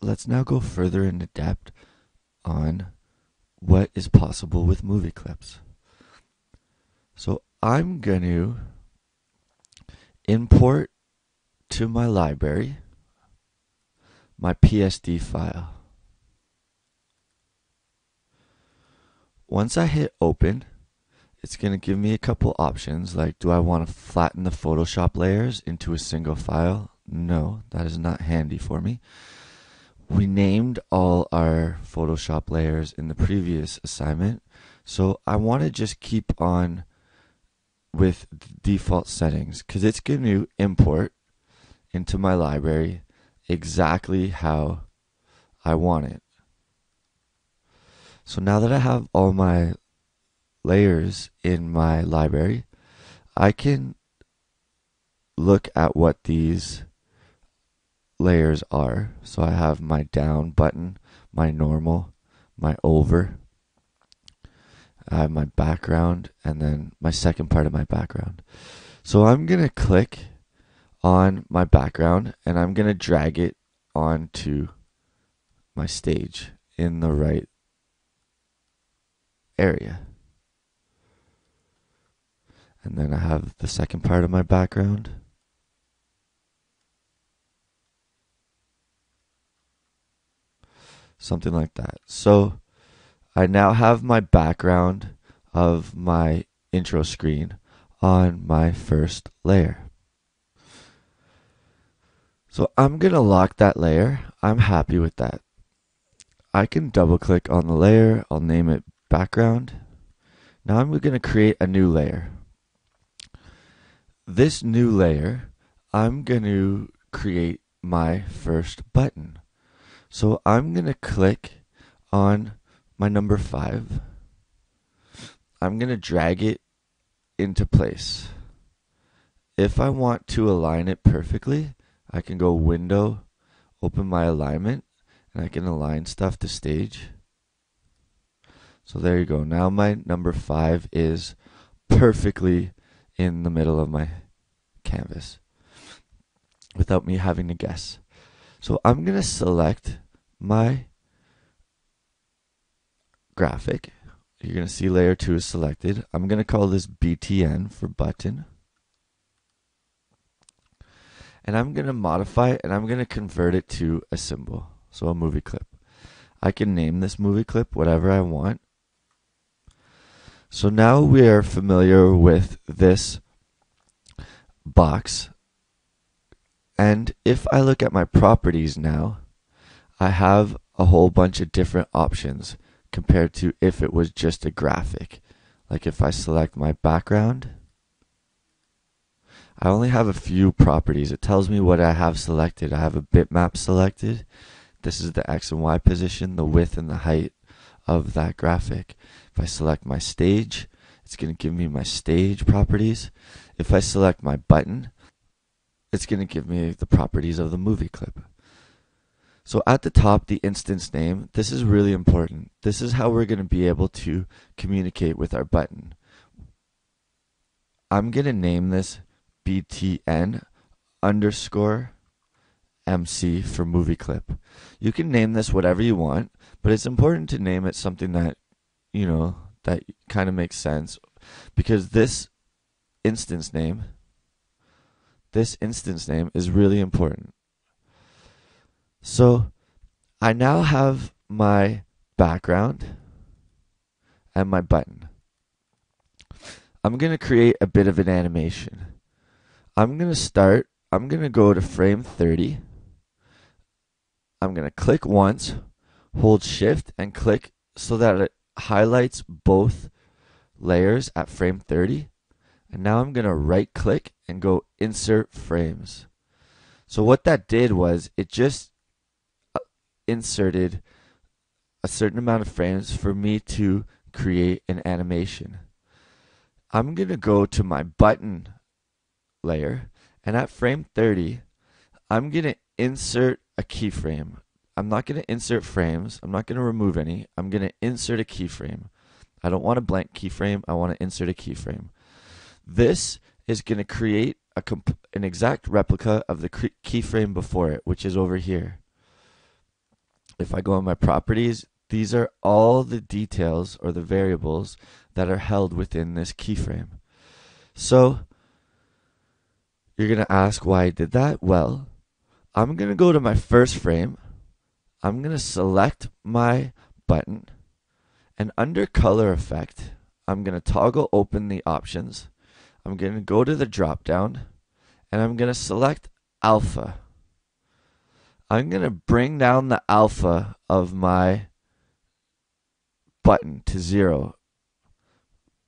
let's now go further into depth on what is possible with movie clips. So I'm going to import to my library my PSD file. Once I hit open, it's going to give me a couple options like, do I want to flatten the Photoshop layers into a single file? No, that is not handy for me. We named all our Photoshop layers in the previous assignment, so I want to just keep on with the default settings because it's going to import into my library exactly how I want it. So now that I have all my layers in my library, I can look at what these layers are. So I have my down button, my normal, my over, I have my background, and then my second part of my background. So I'm going to click on my background and I'm going to drag it onto my stage in the right area. And then I have the second part of my background. Something like that. So I now have my background of my intro screen on my first layer. So I'm going to lock that layer. I'm happy with that. I can double click on the layer. I'll name it background. Now I'm going to create a new layer. This new layer, I'm going to create my first button. So I'm going to click on my number 5. I'm going to drag it into place. If I want to align it perfectly, I can go Window, open my alignment, and I can align stuff to stage. So there you go. Now my number 5 is perfectly in the middle of my canvas without me having to guess. So I'm going to select my graphic. You're going to see layer 2 is selected. I'm going to call this BTN for button. And I'm going to modify it and I'm going to convert it to a symbol. So a movie clip. I can name this movie clip whatever I want. So now we are familiar with this box. And if I look at my properties now, I have a whole bunch of different options compared to if it was just a graphic. Like if I select my background, I only have a few properties. It tells me what I have selected. I have a bitmap selected. This is the X and Y position, the width and the height of that graphic. If I select my stage, it's going to give me my stage properties. If I select my button, it's going to give me the properties of the movie clip. So at the top, the instance name, this is really important. This is how we're going to be able to communicate with our button. I'm going to name this BTN underscore MC for movie clip. You can name this whatever you want, but it's important to name it something that, that kind of makes sense, because this instance name is really important. So I now have my background and my button. I'm going to create a bit of an animation. I'm going to go to frame 30. I'm going to click once, hold shift and click so that it highlights both layers at frame 30. And now I'm going to right click and go insert frames. So what that did was it just inserted a certain amount of frames for me to create an animation. I'm going to go to my button layer, and at frame 30, I'm going to insert a keyframe. I'm not going to insert frames. I'm not going to remove any. I'm going to insert a keyframe. I don't want a blank keyframe. I want to insert a keyframe. This is going to create an exact replica of the keyframe before it, which is over here. if I go on my properties, these are all the details or the variables that are held within this keyframe. So you're going to ask why I did that. Well, I'm going to go to my first frame. I'm going to select my button, and under color effect, I'm going to toggle open the options. I'm going to go to the drop down, and I'm going to select alpha. I'm going to bring down the alpha of my button to 0.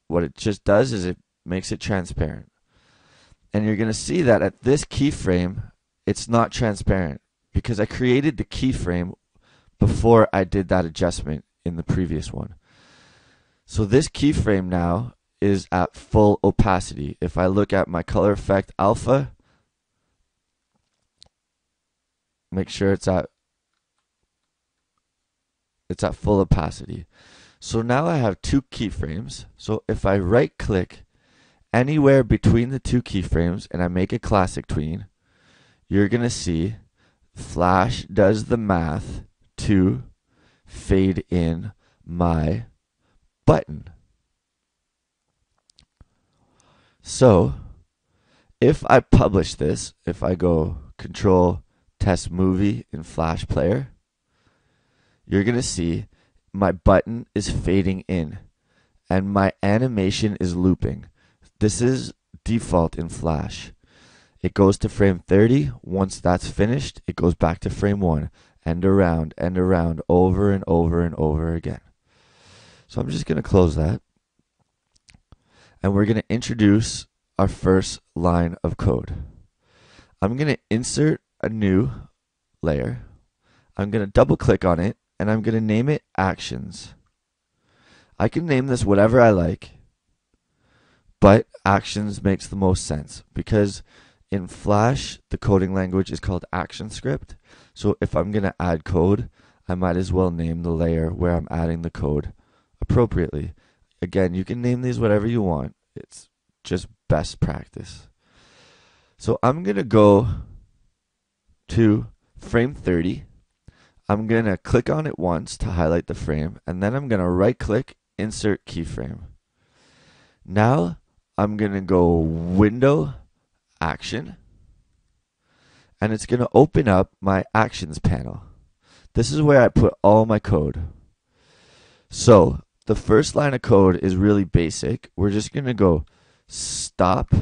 What it just does is it makes it transparent. And you're going to see that at this keyframe, it's not transparent because I created the keyframe before I did that adjustment in the previous one. So this keyframe now is at full opacity. If I look at my color effect alpha, make sure it's at full opacity. So now I have two keyframes. So if I right click anywhere between the two keyframes and I make a classic tween, you're going to see Flash does the math to fade in my button. So if I publish this, if I go Control Test Movie in Flash Player, you're going to see my button is fading in and my animation is looping. This is default in Flash. It goes to frame 30. Once that's finished, it goes back to frame 1 and around, over and over and over again. So I'm just going to close that. And we're going to introduce our first line of code. I'm going to insert a new layer. I'm going to double click on it and I'm going to name it Actions. I can name this whatever I like, but Actions makes the most sense because in Flash, the coding language is called ActionScript. So if I'm going to add code, I might as well name the layer where I'm adding the code appropriately. Again, you can name these whatever you want. It's just best practice. So I'm going to go to frame 30. I'm going to click on it once to highlight the frame, and then I'm going to right click, insert keyframe. Now I'm going to go Window, Action, and it's going to open up my Actions panel. This is where I put all my code. So the first line of code is really basic. We're just going to go stop,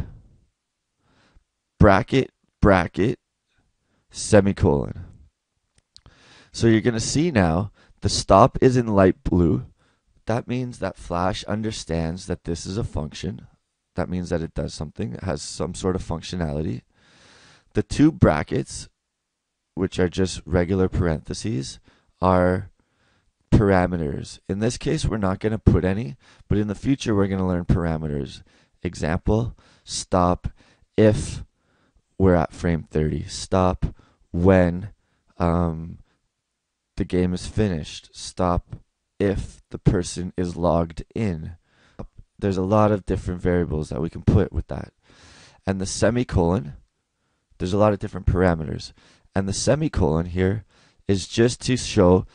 bracket, bracket, semicolon. So you're going to see now the stop is in light blue. That means that Flash understands that this is a function. That means that it does something. It has some sort of functionality. The two brackets, which are just regular parentheses, are parameters. In this case, we're not going to put any, but in the future, we're going to learn parameters. Example, stop if we're at frame 30. Stop when the game is finished. Stop if the person is logged in. There's a lot of different variables that we can put with that. And the semicolon, there's a lot of different parameters. And the semicolon here is just to show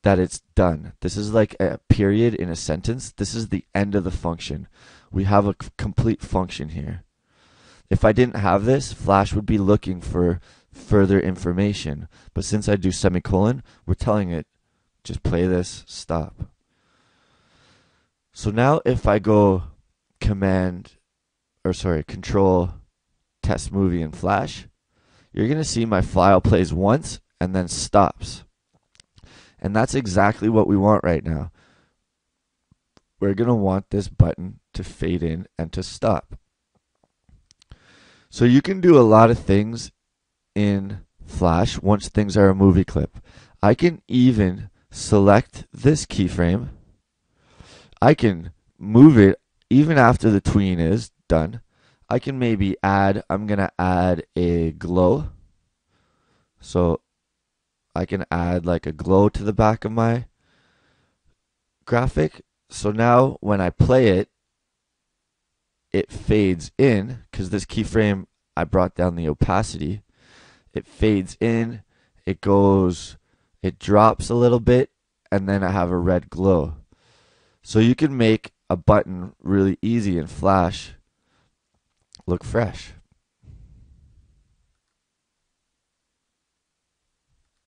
that it's done. This is like a period in a sentence. This is the end of the function. We have a complete function here. If I didn't have this, Flash would be looking for further information. But since I do semicolon, we're telling it, just play this, stop. So now if I go Control Test Movie in Flash, you're going to see my file plays once and then stops. And that's exactly what we want right now. We're going to want this button to fade in and to stop. So you can do a lot of things in Flash once things are a movie clip. I can even select this keyframe. I can move it even after the tween is done. I can maybe I'm going to add a glow. So I can add like a glow to the back of my graphic. So now when I play it, it fades in because this keyframe, I brought down the opacity. It fades in, it goes It drops a little bit, and then I have a red glow. So you can make a button really easy and flash look fresh.